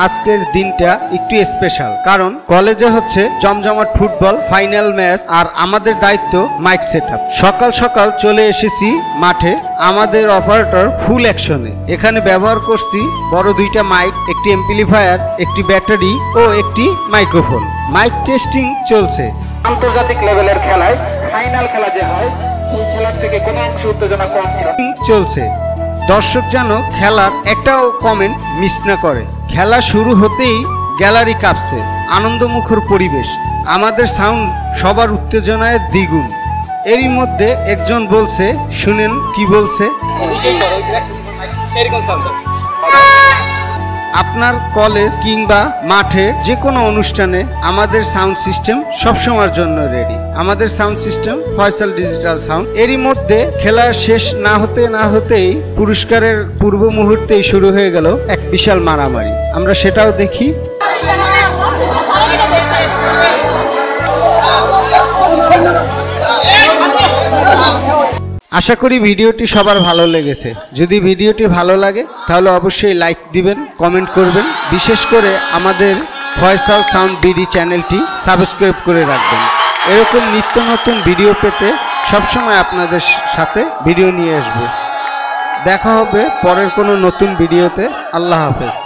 আজকের দিনটা একটু স্পেশাল, কারণ কলেজে হচ্ছে জমজমাট ফুটবল ফাইনাল ম্যাচ, আর আমাদের দায়িত্ব মাইক সেটআপ। সকাল সকাল চলে এসেছি মাঠে। আমাদের অপারেটর ফুল অ্যাকশনে। এখানে ব্যবহার করছি বড় দুইটা মাইক, একটি এমপ্লিফায়ার, একটি ব্যাটারি ও একটি মাইক্রোফোন। মাইক টেস্টিং চলছে। আন্তর্জাতিক লেভেলের খেলায় ফাইনাল খেলা যে হয় সেই খেলার থেকে কোনো অংশ উত্তেজনা কম চলছে। দর্শক যেন খেলার একটাও কমেন্ট মিস না করে। খেলা শুরু হতেই গ্যালারি কাঁপছে, আনন্দমুখর পরিবেশ। আমাদের সাউন্ড সবার উত্তেজনায় দ্বিগুণ। এরই মধ্যে একজন বলছে, শুনেন কি বলছে। আপনার কলেজ কিংবা মাঠে যে কোনো অনুষ্ঠানে আমাদের সাউন্ড সিস্টেম সবসময়ের জন্য রেডি। আমাদের sound system Faisal digital sound. এরই মধ্যে খেলা শেষ না হতেই পুরস্কারের পূর্ব মুহূর্তেই শুরু হয়ে গেল এক বিশাল মারামারি। আমরা সেটাও দেখি। আশা করি ভিডিওটি সবার ভালো লেগেছে। যদি ভিডিওটি ভালো লাগে তাহলে অবশ্যই লাইক দিবেন, কমেন্ট করবেন। বিশেষ করে আমাদের ফয়সাল সাউন্ড বিডি চ্যানেলটি সাবস্ক্রাইব করে রাখবেন। এরকম নিত্য নতুন ভিডিও পেতে সবসময় আপনাদের সাথে ভিডিও নিয়ে আসব। দেখা হবে পরের কোনো নতুন ভিডিওতে। আল্লাহ হাফেজ।